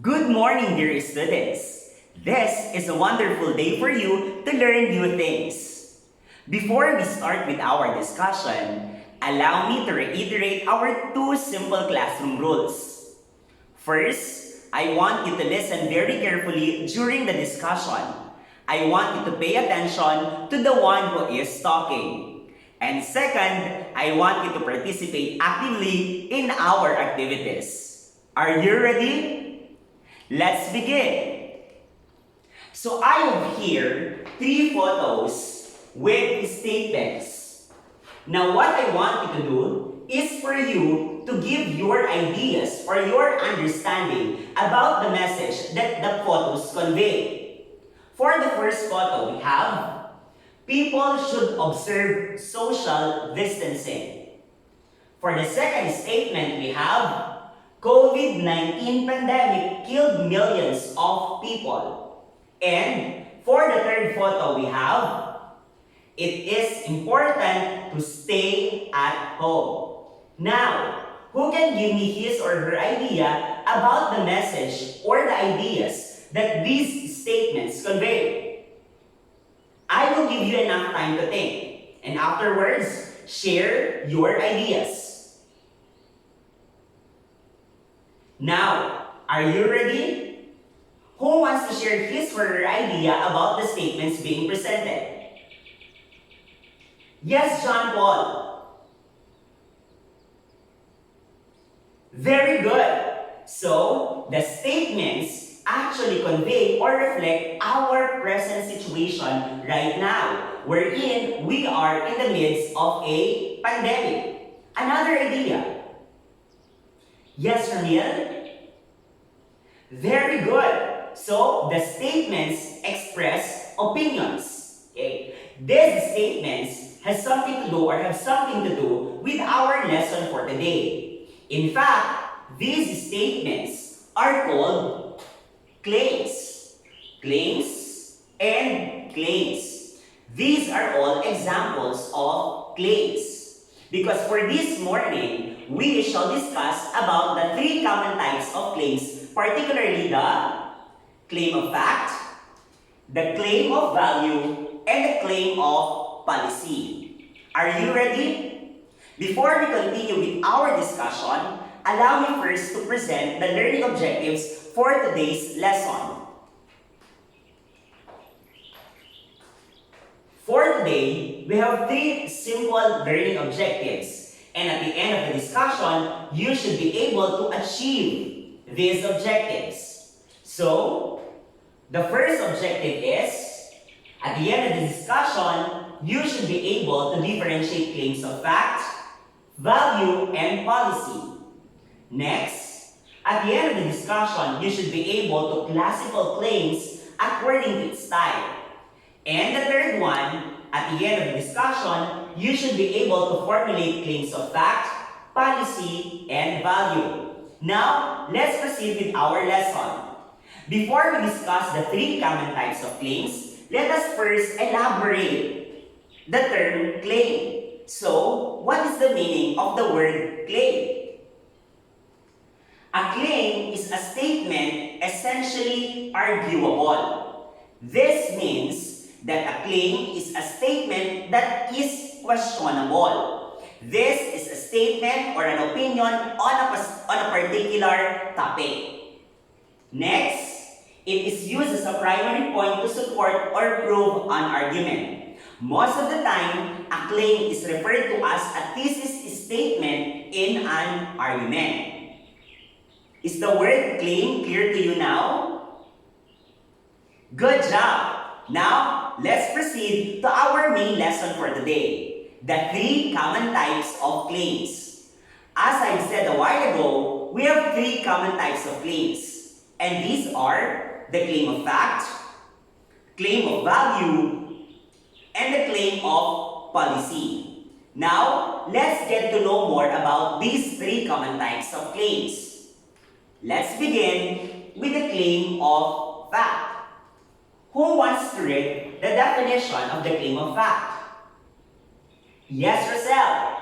Good morning, dear students. This is a wonderful day for you to learn new things. Before we start with our discussion, allow me to reiterate our two simple classroom rules. First, I want you to listen very carefully during the discussion. I want you to pay attention to the one who is talking. And second, I want you to participate actively in our activities. Are you ready? Let's begin. So I have here three photos with statements. Now what I want you to do is for you to give your ideas or your understanding about the message that the photos convey. For the first photo, we have people should observe social distancing. For the second statement, we have COVID-19 pandemic killed millions of people. And for the third photo, we have it is important to stay at home. Now, who can give me his or her idea about the message or the ideas that these statements convey? I will give you enough time to think, and afterwards, share your ideas. Now, are you ready? Who wants to share his or her idea about the statements being presented? Yes, John Paul. Very good. So, the statements actually convey or reflect our present situation right now, wherein we are in the midst of a pandemic. Another idea. Yes, Ramil? Very good. So, the statements express opinions. Okay? These statements has something to do or have something to do with our lesson for today. In fact, these statements are called claims. Claims and claims. These are all examples of claims. Because for this morning, we shall discuss about the three common types of claims, particularly the claim of fact, the claim of value, and the claim of policy. Are you ready? Before we continue with our discussion, allow me first to present the learning objectives for today's lesson. For today, we have three simple learning objectives. And at the end of the discussion, you should be able to achieve these objectives. So, the first objective is, at the end of the discussion, you should be able to differentiate claims of fact, value, and policy. Next, at the end of the discussion, you should be able to classify claims according to its type. And the third one, at the end of the discussion, you should be able to formulate claims of fact, policy, and value. Now, let's proceed with our lesson. Before we discuss the three common types of claims, let us first elaborate the term claim. So, what is the meaning of the word claim? A claim is a statement essentially arguable. This means that a claim is a statement that is questionable. This is a statement or an opinion on a particular topic. Next, it is used as a primary point to support or prove an argument. Most of the time, a claim is referred to as a thesis statement in an argument. Is the word claim clear to you now? Good job! Now, let's proceed to our main lesson for today, the three common types of claims. As I said a while ago, we have three common types of claims. And these are the claim of fact, claim of value, and the claim of policy. Now, let's get to know more about these three common types of claims. Let's begin with the claim of fact. Who wants to read the definition of the claim of fact? Yes, Roselle.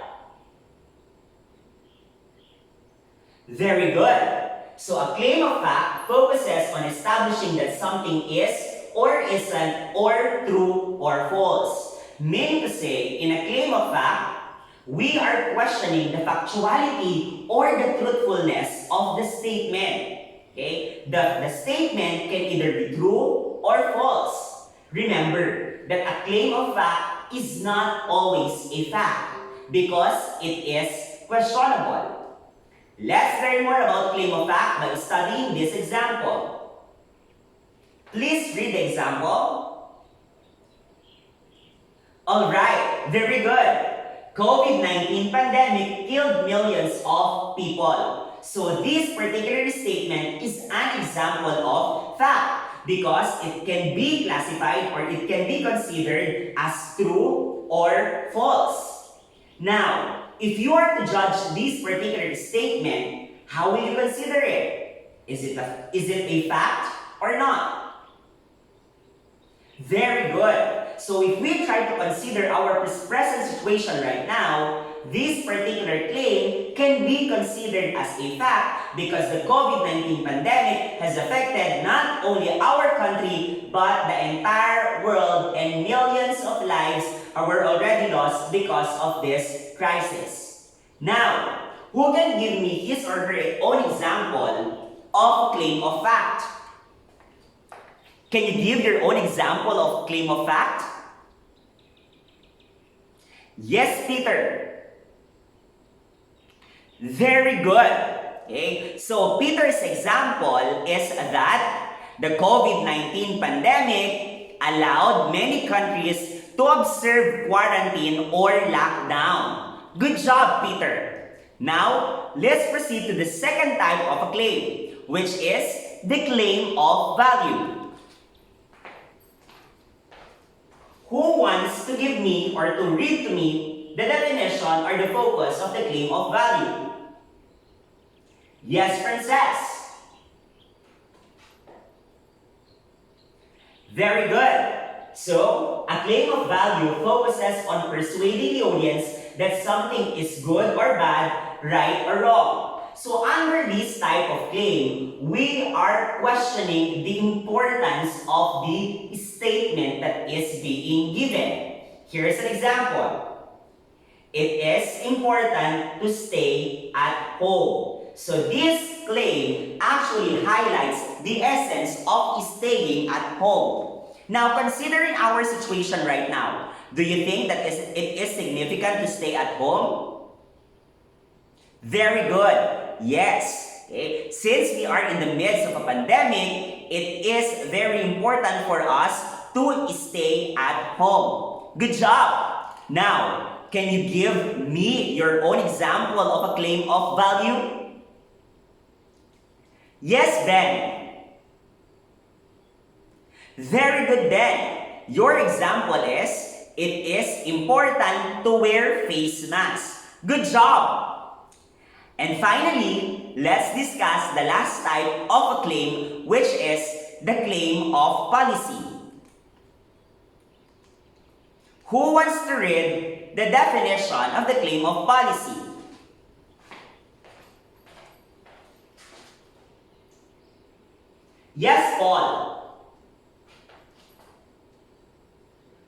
Very good. So a claim of fact focuses on establishing that something is or isn't or true or false. Meaning to say, in a claim of fact, we are questioning the factuality or the truthfulness of the statement. Okay? The statement can either be true or false. Remember that a claim of fact is not always a fact because it is questionable. Let's learn more about claim of fact by studying this example. Please read the example. Alright, very good. COVID-19 pandemic killed millions of people. So this particular statement is an example of fact because it can be classified or it can be considered as true or false. Now, if you are to judge this particular statement, how will you consider it? Is it a fact or not? Very good. So if we try to consider our present situation right now, this particular claim can be considered as a fact because the COVID-19 pandemic has affected not only our country but the entire world, and millions of lives were already lost because of this crisis. Now, who can give me his or her own example of claim of fact? Can you give your own example of claim of fact? Yes, Peter. Very good. Okay, so Peter's example is that the COVID-19 pandemic allowed many countries to observe quarantine or lockdown. Good job, Peter. Now, let's proceed to the second type of a claim, which is the claim of value. Who wants to give me or to read to me the definition or the focus of the claim of value? Yes, Princess. Very good. So, a claim of value focuses on persuading the audience that something is good or bad, right or wrong. So, under this type of claim, we are questioning the importance of the statement that is being given. Here's an example. It is important to stay at home. So, this claim actually highlights the essence of staying at home. Now, considering our situation right now, do you think that it is significant to stay at home? Very good. Yes. Okay. Since we are in the midst of a pandemic, it is very important for us to stay at home. Good job. Now, can you give me your own example of a claim of value? Yes, Ben. Very good, Ben. Your example is, it is important to wear face mask. Good job. And finally, let's discuss the last type of a claim, which is the claim of policy. Who wants to read the definition of the claim of policy? Yes, Paul.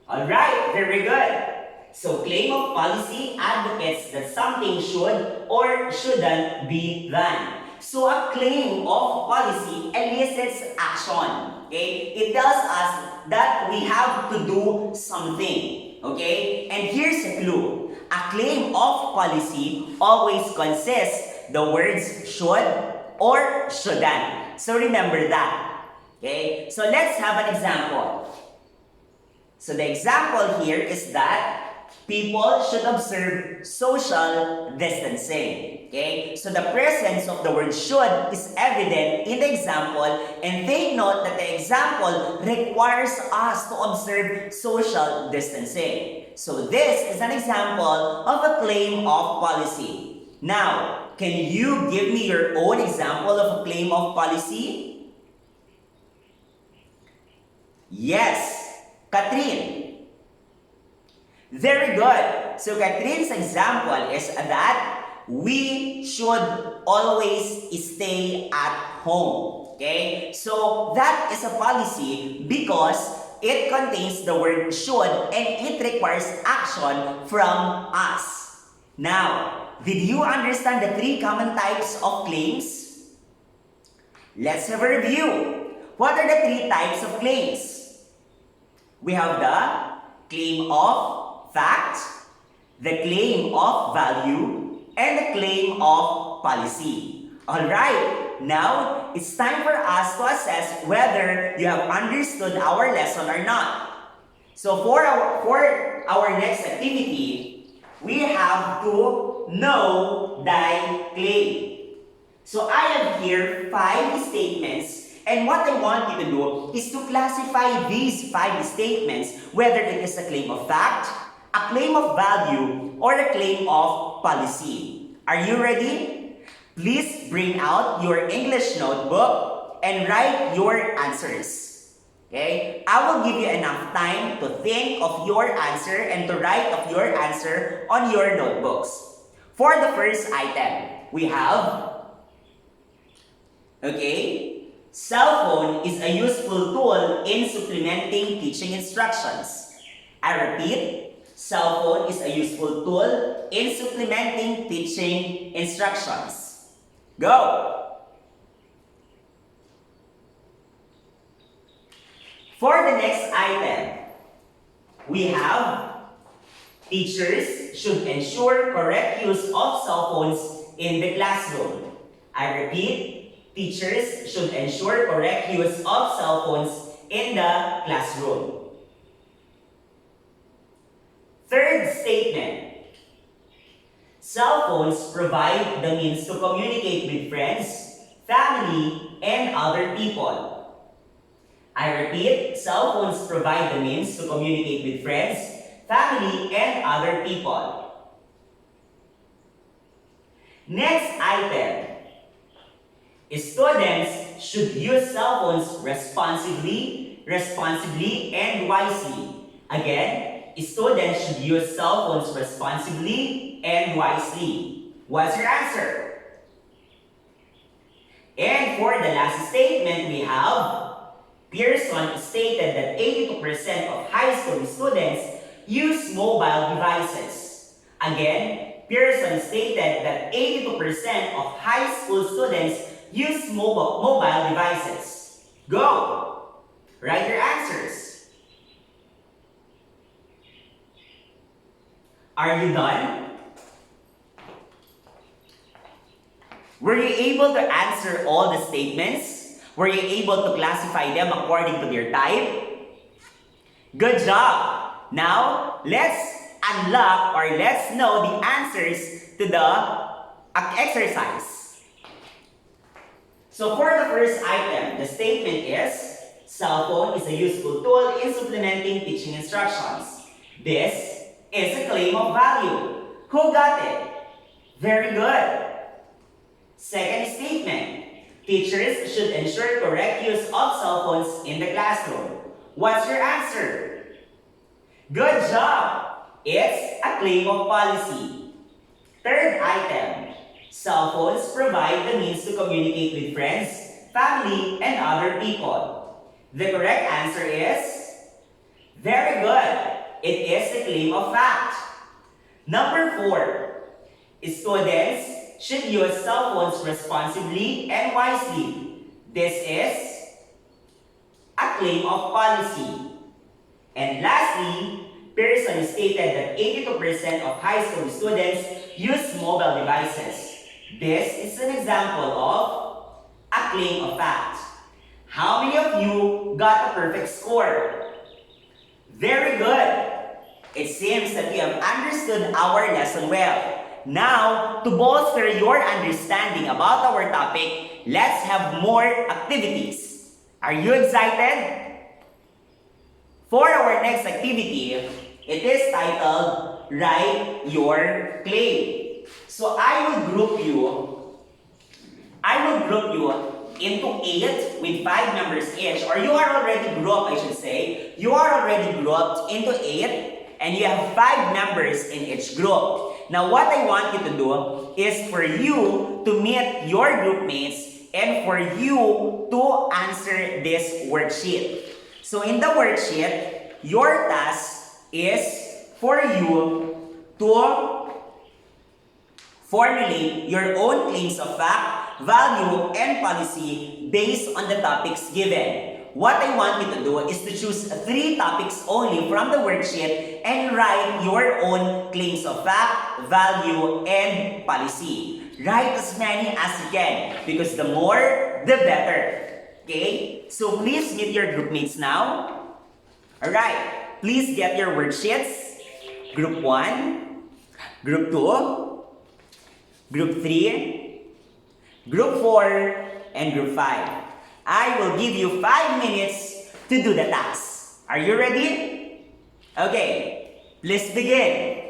Alright, very good. So, claim of policy advocates that something should or shouldn't be done. So, a claim of policy elicits action. Okay? It tells us that we have to do something. Okay? And here's a clue. A claim of policy always consists the words should or shouldn't. So, remember that. Okay? So, let's have an example. So, the example here is that people should observe social distancing. Okay? So the presence of the word should is evident in the example, and take note that the example requires us to observe social distancing. So this is an example of a claim of policy. Now, can you give me your own example of a claim of policy? Yes, Catherine. Very good. So Catherine's example is that we should always stay at home. Okay? So that is a policy because it contains the word should and it requires action from us. Now, did you understand the three common types of claims? Let's have a review. What are the three types of claims? We have the claim of fact, the claim of value, and the claim of policy. Alright, now it's time for us to assess whether you have understood our lesson or not. So for our next activity, we have to know thy claim. So I have here 5 statements, and what I want you to do is to classify these 5 statements, whether it is a claim of fact, a claim of value, or a claim of policy. Are you ready? Please bring out your English notebook and write your answers. Okay? I will give you enough time to think of your answer and to write of your answer on your notebooks. For the first item, we have, okay, cell phone is a useful tool in supplementing teaching instructions. I repeat, cell phone is a useful tool in supplementing teaching instructions. Go! For the next item, we have teachers should ensure correct use of cell phones in the classroom. I repeat, teachers should ensure correct use of cell phones in the classroom. Third statement. Cell phones provide the means to communicate with friends, family, and other people. I repeat, cell phones provide the means to communicate with friends, family, and other people. Next item. Students should use cell phones responsibly, and wisely. Again, students should use cell phones responsibly and wisely. What's your answer? And for the last statement, we have Pearson stated that 82% of high school students use mobile devices. Again, Pearson stated that 82% of high school students use mobile devices. Go! Write your answers. Are you done? Were you able to answer all the statements? Were you able to classify them according to their type? Good job! Now, let's unlock or let's know the answers to the exercise. So for the first item, the statement is, cell phone is a useful tool in supplementing teaching instructions. This is a claim of value. Who got it? Very good. Second statement. Teachers should ensure correct use of cell phones in the classroom. What's your answer? Good job. It's a claim of policy. Third item. Cell phones provide the means to communicate with friends, family, and other people. The correct answer is very good. It is the claim of fact. Number 4. Students should use cell phones responsibly and wisely. This is a claim of policy. And lastly, Pearson stated that 82% of high school students use mobile devices. This is an example of a claim of fact. How many of you got a perfect score? Very good. It seems that you have understood our lesson well. Now, to bolster your understanding about our topic, let's have more activities. Are you excited? For our next activity, it is titled, Write Your Claim. So I will group you into 8 with 5 members each, or you are already grouped, I should say. You are already grouped into 8, and you have 5 members in each group. now what I want you to do is for you to meet your group mates and for you to answer this worksheet. So in the worksheet, your task is for you to formulate your own claims of fact, value, and policy based on the topics given. What I want you to do is to choose 3 topics only from the worksheet and write your own claims of fact, value, and policy. Write as many as you can because the more, the better. Okay? So please meet your group mates now. Alright, please get your worksheets. Group 1, Group 2, Group 3, Group 4, and Group 5. I will give you 5 minutes to do the task. Are you ready? Okay, let's begin.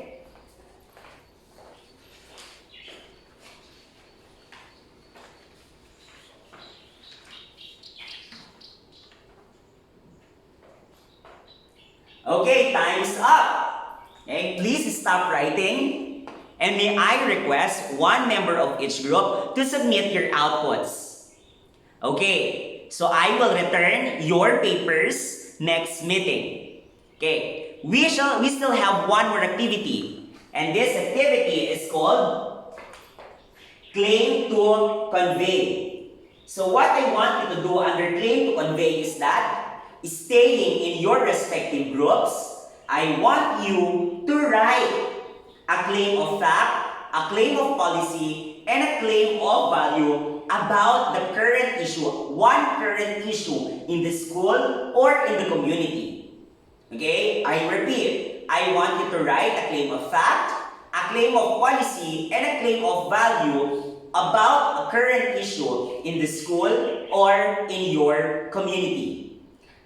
Okay, time's up. Okay, please stop writing. And may I request one member of each group to submit your outputs. Okay, so I will return your papers next meeting. Okay, we still have one more activity. And this activity is called Claim to Convey. So what I want you to do under Claim to Convey is that, staying in your respective groups, I want you to write a claim of fact, a claim of policy, and a claim of value about the current issue, one current issue in the school or in the community. Okay? I repeat, I want you to write a claim of fact, a claim of policy, and a claim of value about a current issue in the school or in your community.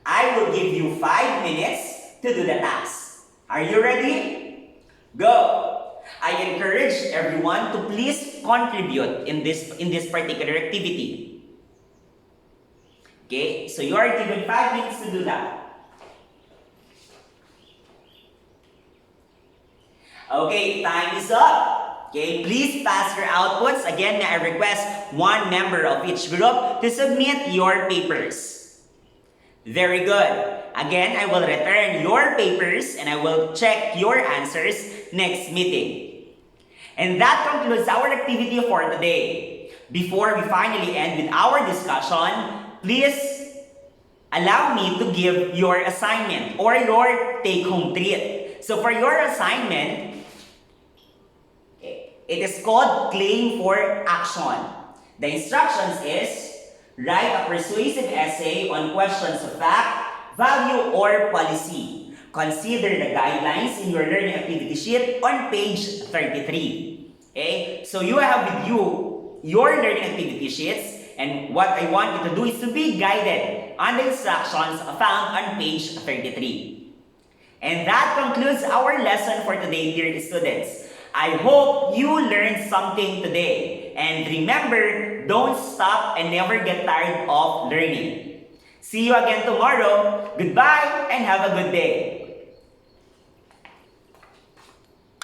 I will give you 5 minutes to do the task. Are you ready? Go! I encourage everyone to please contribute in this particular activity. Okay, so you are given 5 minutes to do that. Okay, time is up. Okay, please pass your outputs. Again, I request one member of each group to submit your papers. Very good. Again, I will return your papers and I will check your answers next meeting. And that concludes our activity for today. Before we finally end with our discussion, please allow me to give your assignment or your take-home treat. So for your assignment, it is called Claim for Action. The instructions is, write a persuasive essay on questions of fact, value, or policy. Consider the guidelines in your learning activity sheet on page 33. Okay? So you have with you your learning activity sheets, and what I want you to do is to be guided on the instructions found on page 33. And that concludes our lesson for today, dear students. I hope you learned something today. And remember, don't stop and never get tired of learning. See you again tomorrow. Goodbye and have a good day.